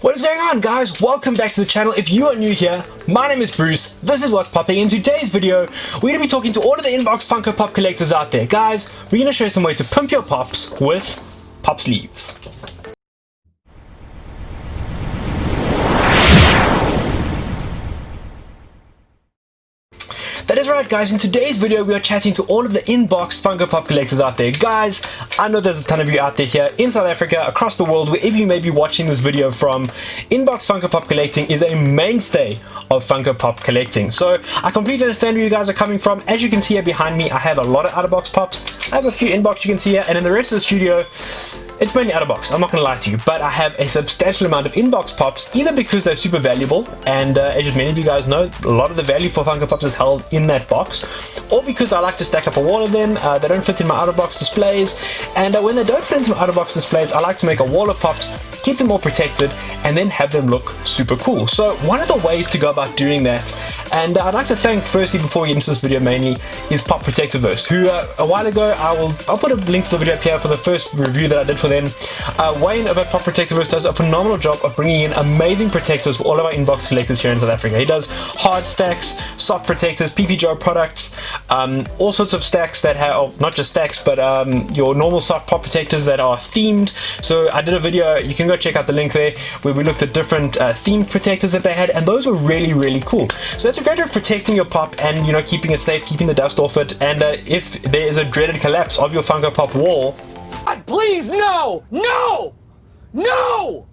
What is going on, guys? Welcome back to the channel. If you are new here, my name is Bruce. This is what's popping. In today's video, we're going to be talking to all of the inbox Funko Pop collectors out there. Guys, we're going to show you some way to pimp your pops with pop sleeves. That is right, guys. In today's video, we are chatting to all of the inbox Funko Pop collectors out there. Guys, I know there's a ton of you out there here in South Africa, across the world, wherever you may be watching this video from. Inbox Funko Pop collecting is a mainstay of Funko Pop collecting. So I completely understand where you guys are coming from. As you can see here behind me, I have a lot of out-of-box pops. I have a few inbox you can see here, and in the rest of the studio, it's mainly out of box, I'm not going to lie to you, but I have a substantial amount of inbox pops, either because they're super valuable, and as many of you guys know, a lot of the value for Funko Pops is held in that box, or because I like to stack up a wall of them. They don't fit in my out of box displays, and when they don't fit into my out of box displays, I like to make a wall of pops, keep them all protected, and then have them look super cool. So one of the ways to go about doing that, and I'd like to thank, firstly, before we get into this video mainly, is Protectorverse, who a while ago, I'll put a link to the video up here for the first review that I did for them. Wayne over at Protectorverse does a phenomenal job of bringing in amazing protectors for all of our inbox collectors here in South Africa. He does hard stacks, soft protectors, PPJ products, all sorts of stacks that have, not just stacks, but your normal soft pop protectors that are themed. So I did a video, you can go check out the link there, where we looked at different themed protectors that they had, and those were really, really cool. So that's a great way of protecting your pop and, you know, keeping it safe, keeping the dust off it, and if there is a dreaded collapse of your Funko Pop wall, please, no! No! No!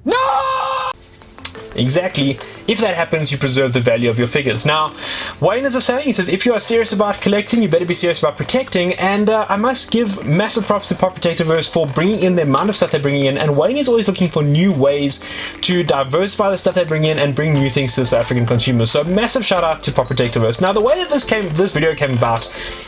No! Exactly. If that happens, you preserve the value of your figures. Now, Wayne has a saying, he says, if you are serious about collecting, you better be serious about protecting, and I must give massive props to Protectorverse for bringing in the amount of stuff they're bringing in, and Wayne is always looking for new ways to diversify the stuff they bring in and bring new things to the South African consumers. So massive shout out to Protectorverse. Now, the way that this video came about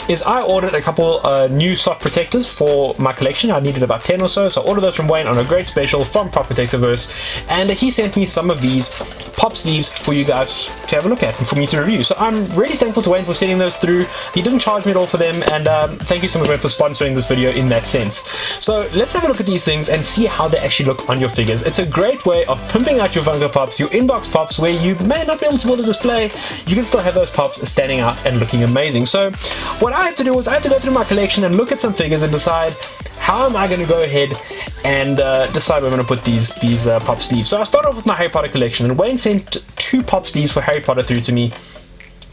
is I ordered a couple new soft protectors for my collection. I needed about 10 or so, so I ordered those from Wayne on a great special from Protectorverse, and he sent me some of these pop sleeves for you guys to have a look at and for me to review. So I'm really thankful to Wayne for sending those through. He didn't charge me at all for them, and thank you so much, Wayne, for sponsoring this video in that sense. So let's have a look at these things and see how they actually look on your figures. It's a great way of pimping out your Funko Pops, your inbox pops, where you may not be able to build a display, you can still have those pops standing out and looking amazing. So what I had to do was I had to go through my collection and look at some figures and decide how am I going to go ahead and decide where I'm going to put these pop sleeves. So I started off with my Harry Potter collection, and Wayne sent 2 pop sleeves for Harry Potter through to me.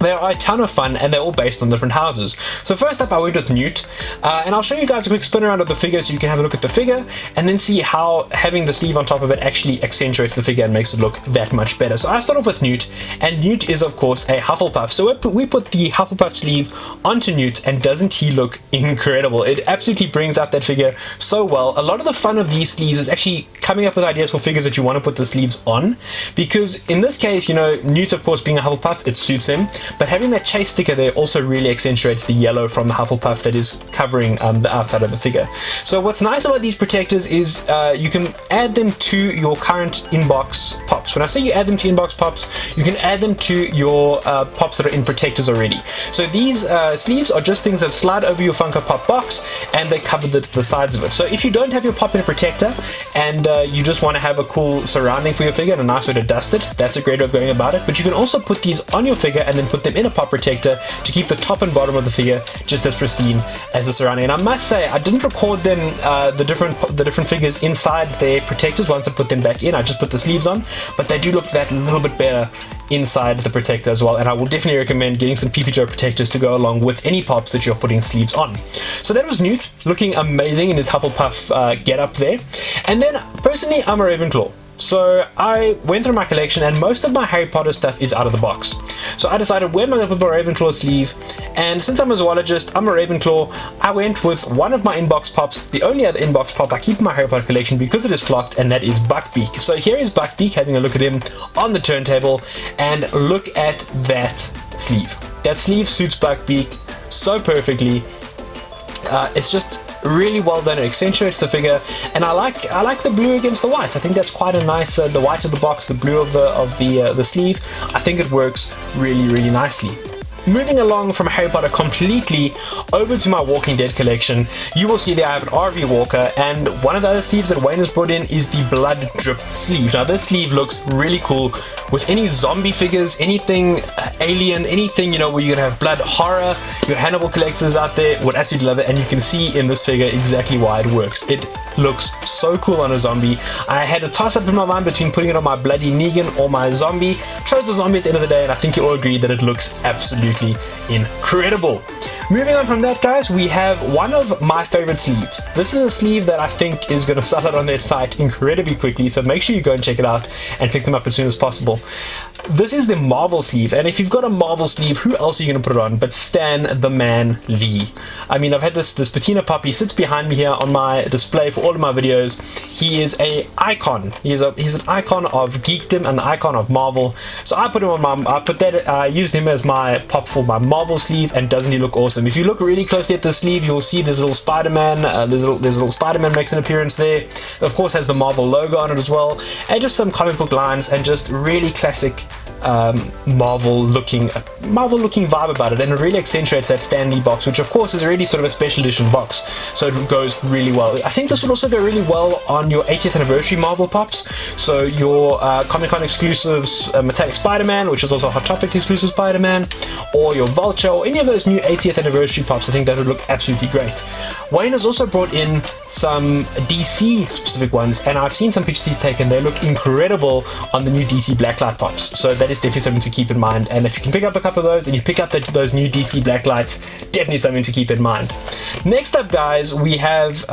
They are a ton of fun, and they're all based on different houses. So first up, I went with Newt, and I'll show you guys a quick spin around of the figure so you can have a look at the figure, and then see how having the sleeve on top of it actually accentuates the figure and makes it look that much better. So I start off with Newt, and Newt is, of course, a Hufflepuff. So we put the Hufflepuff sleeve onto Newt, and doesn't he look incredible? It absolutely brings out that figure so well. A lot of the fun of these sleeves is actually coming up with ideas for figures that you want to put the sleeves on, because in this case, you know, Newt, of course, being a Hufflepuff, it suits him. But having that chase sticker there also really accentuates the yellow from the Hufflepuff that is covering the outside of the figure. So what's nice about these protectors is you can add them to your current inbox pops. When I say you add them to inbox pops, you can add them to your pops that are in protectors already. So these sleeves are just things that slide over your Funko Pop box, and they cover the sides of it. So if you don't have your pop in a protector, and you just want to have a cool surrounding for your figure and a nice way to dust it, that's a great way of going about it. But you can also put these on your figure and then put them in a pop protector to keep the top and bottom of the figure just as pristine as the surrounding. And I must say, I didn't record them the different figures inside their protectors once I put them back in. I just put the sleeves on, but they do look that little bit better inside the protector as well, and I will definitely recommend getting some PPJ protectors to go along with any pops that you're putting sleeves on. So that was Newt, looking amazing in his Hufflepuff get up there. And then personally, I'm a Ravenclaw. So I went through my collection, and most of my Harry Potter stuff is out of the box. So I decided, where am I going to put my Ravenclaw sleeve? And since I'm a zoologist, I'm a Ravenclaw, I went with one of my inbox pops, the only other inbox pop I keep in my Harry Potter collection because it is flocked, and that is Buckbeak. So here is Buckbeak, having a look at him on the turntable, and look at that sleeve. That sleeve suits Buckbeak so perfectly. It's just really well done. It accentuates the figure, and I like the blue against the white. I think that's quite a nice the white of the box, the blue of the sleeve. I think it works really, really nicely. Moving along from Harry Potter completely over to my Walking Dead collection, you will see that I have an RV Walker, and one of the other sleeves that Wayne has brought in is the Blood Drip sleeve. Now this sleeve looks really cool with any zombie figures, anything alien, anything, you know, where you're gonna have blood horror. Your Hannibal collectors out there would absolutely love it, and you can see in this figure exactly why it works. It looks so cool on a zombie. I had a toss up in my mind between putting it on my bloody Negan or my zombie. Chose the zombie at the end of the day, and I think you all agree that it looks absolutely incredible. Moving on from that, guys, we have one of my favorite sleeves. This is a sleeve that I think is going to sell out on their site incredibly quickly, so make sure you go and check it out and pick them up as soon as possible. This is the Marvel sleeve, and if you've got a Marvel sleeve, who else are you going to put it on but Stan the Man Lee? I mean, I've had this patina pup. He sits behind me here on my display for all of my videos. He is an icon. He's an icon of geekdom and an icon of Marvel. So I put him on I used him as my pop for my Marvel sleeve, and doesn't he look awesome? If you look really closely at the sleeve, you'll see there's a little Spider-Man. There's a little Spider-Man makes an appearance there. Of course, has the Marvel logo on it as well, and just some comic book lines, and just really classic Marvel looking vibe about it, and it really accentuates that Stan Lee box, which of course is already sort of a special edition box, so it goes really well. I think this would also go really well on your 80th anniversary Marvel pops, so your Comic-Con exclusives Metallic Spider-Man, which is also a Hot Topic exclusive Spider-Man, or your Vulture, or any of those new 80th anniversary pops. I think that would look absolutely great. Wayne has also brought in some DC specific ones, and I've seen some pictures he's taken. They look incredible on the new DC Blacklight pops, so that is definitely something to keep in mind. And if you can pick up a couple of those, and you pick up those new DC Blacklights, definitely something to keep in mind. Next up, guys, we have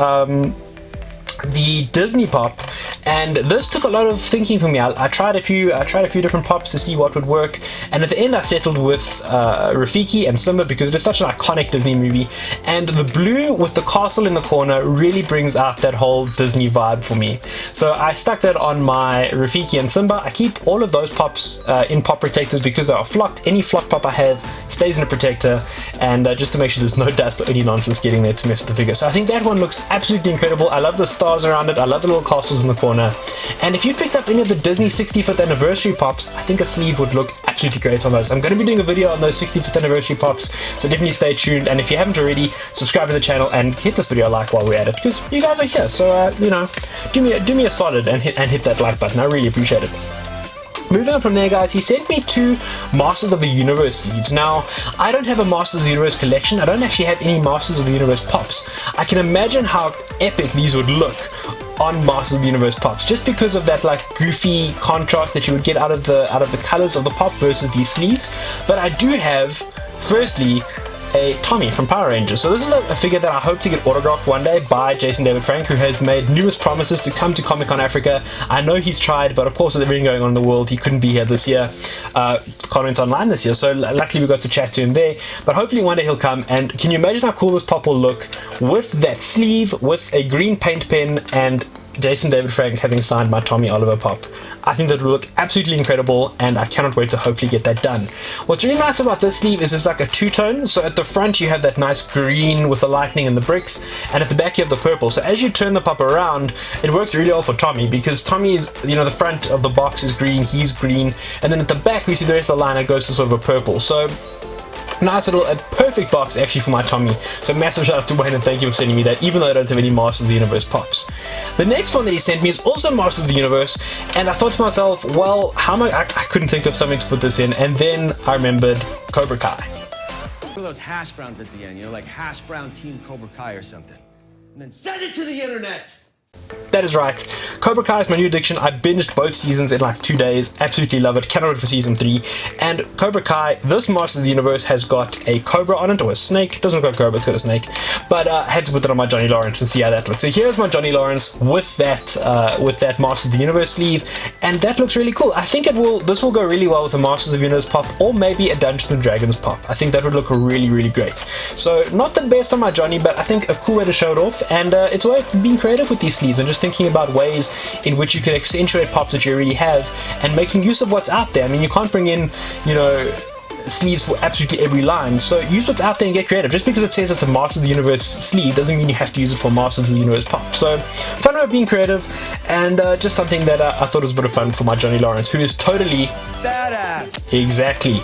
the Disney pop, and this took a lot of thinking for me. I tried a few different pops to see what would work, and at the end I settled with Rafiki and Simba, because it is such an iconic Disney movie, and the blue with the castle in the corner really brings out that whole Disney vibe for me. So I stuck that on my Rafiki and Simba. I keep all of those pops in pop protectors because they are flocked. Any flocked pop I have stays in a protector, and just to make sure there's no dust or any nonsense getting there to mess with the figure. So I think that one looks absolutely incredible. I love the stars around it. I love the little castles in the corner. And if you picked up any of the Disney 65th anniversary pops, I think a sleeve would look absolutely great on those. I'm going to be doing a video on those 65th anniversary pops, so definitely stay tuned. And if you haven't already, subscribe to the channel and hit this video a like while we're at it, because you guys are here. So you know, do me a solid and hit that like button. I really appreciate it. Moving on from there, guys, he sent me 2 Masters of the Universe sleeves. Now, I don't have a Masters of the Universe collection. I don't actually have any Masters of the Universe pops. I can imagine how epic these would look on Masters of the Universe pops, just because of that like goofy contrast that you would get out of the colors of the pop versus these sleeves. But I do have, firstly, a Tommy from Power Rangers. So this is a figure that I hope to get autographed one day by Jason David Frank, who has made numerous promises to come to Comic-Con Africa. I know he's tried, but of course with everything going on in the world, he couldn't be here this year. Comment online this year, so luckily we got to chat to him there. But hopefully one day he'll come, and can you imagine how cool this pop will look with that sleeve, with a green paint pen, and Jason David Frank having signed my Tommy Oliver pop? I think that will look absolutely incredible, and I cannot wait to hopefully get that done. What's really nice about this sleeve is it's like a two-tone. So at the front you have that nice green with the lightning and the bricks, and at the back you have the purple. So as you turn the pop around, it works really well for Tommy, because Tommy is, you know, the front of the box is green, he's green, and then at the back we see the rest of the line, it goes to sort of a purple. So nice little, a perfect box actually for my Tommy. So massive shout out to Wayne, and thank you for sending me that, even though I don't have any Masters of the Universe pops. The next one that he sent me is also Masters of the Universe, and I thought to myself, well, how am I couldn't think of something to put this in, and then I remembered Cobra Kai. One of those hash browns at the end, you know, like hash brown team Cobra Kai or something. And then send it to the internet! That is right. Cobra Kai is my new addiction. I binged both seasons in like 2 days. Absolutely love it. Cannot wait for season 3. And Cobra Kai, this Masters of the Universe has got a cobra on it, or a snake. It doesn't look like a cobra, it's got a snake. But I had to put it on my Johnny Lawrence and see how that looks. So here's my Johnny Lawrence with that Masters of the Universe sleeve, and that looks really cool. I think this will go really well with a Masters of the Universe pop, or maybe a Dungeons and Dragons pop. I think that would look really, really great. So not the best on my Johnny, but I think a cool way to show it off, and it's a way of being creative with these sleeves and just thinking about ways in which you can accentuate pops that you already have, and making use of what's out there. I mean, you can't bring in, you know, sleeves for absolutely every line, so use what's out there and get creative. Just because it says it's a Masters of the Universe sleeve doesn't mean you have to use it for Masters of the Universe pop. So fun way of being creative, and just something that I thought was a bit of fun for my Johnny Lawrence, who is totally badass. Exactly.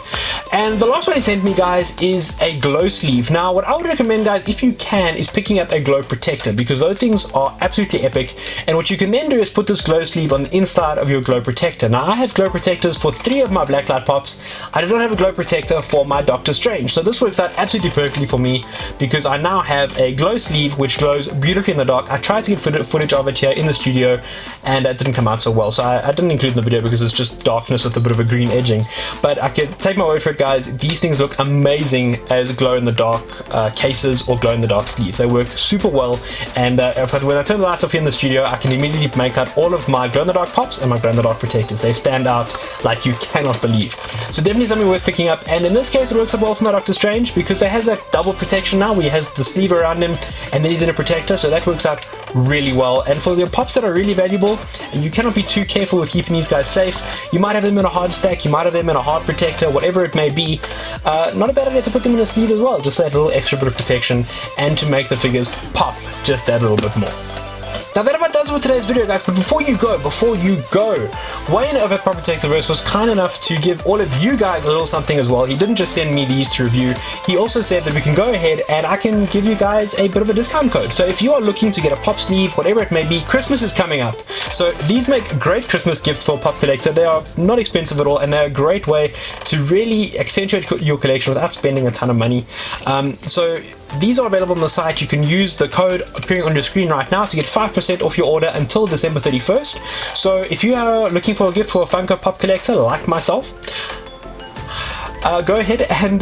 And the last one he sent me, guys, is a glow sleeve. Now, what I would recommend, guys, if you can, is picking up a glow protector, because those things are absolutely epic. And what you can then do is put this glow sleeve on the inside of your glow protector. Now, I have glow protectors for 3 of my blacklight pops. I do not have a glow protector for my Doctor Strange. So this works out absolutely perfectly for me, because I now have a glow sleeve which glows beautifully in the dark. I tried to get footage of it here in the studio, and it didn't come out so well. So I didn't include it in the video because it's just darkness with a bit of a green edging. But I can take my word for it, guys, these things look amazing as glow-in-the-dark cases or glow-in-the-dark sleeves. They work super well, and when I turn the lights off here in the studio, I can immediately make out all of my glow-in-the-dark pops and my glow-in-the-dark protectors. They stand out like you cannot believe. So definitely something worth picking up, and in this case it works up well for my Doctor Strange, because it has that double protection now, where he has the sleeve around him, and then he's in a protector, so that works out really well. And for your pops that are really valuable, and you cannot be too careful with keeping these guys safe, you might have them in a hard stack, you might have them in a hard protector, whatever it may be, not a bad idea to put them in a sleeve as well, just that little extra bit of protection, and to make the figures pop just that little bit more. Now that about does it for today's video, guys, but before you go, Wayne over at Protectorverse was kind enough to give all of you guys a little something as well. He didn't just send me these to review, he also said that we can go ahead and I can give you guys a bit of a discount code. So if you are looking to get a pop sleeve, whatever it may be, Christmas is coming up. So these make great Christmas gifts for a pop collector. They are not expensive at all, and they're a great way to really accentuate your collection without spending a ton of money. So these are available on the site. You can use the code appearing on your screen right now to get 5% off your order until December 31st. So if you are looking for a gift for a Funko Pop collector like myself, go ahead and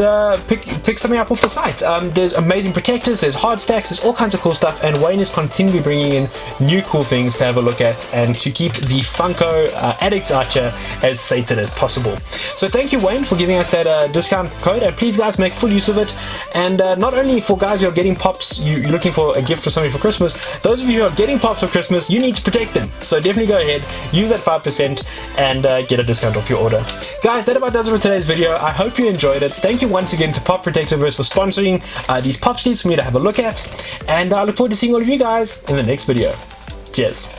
pick something up off the site. There's amazing protectors, there's hard stacks, there's all kinds of cool stuff, and Wayne is continually bringing in new cool things to have a look at and to keep the Funko addicts out here as sated as possible. So thank you, Wayne, for giving us that discount code, and please, guys, make full use of it. And not only for guys who are getting pops, you're looking for a gift for somebody for Christmas, those of you who are getting pops for Christmas, you need to protect them. So definitely go ahead, use that 5% and get a discount off your order. Guys, that about does it for today's video. I hope you enjoyed it. Thank you once again to Protectorverse for sponsoring these pop sleeves for me to have a look at, and I look forward to seeing all of you guys in the next video. Cheers.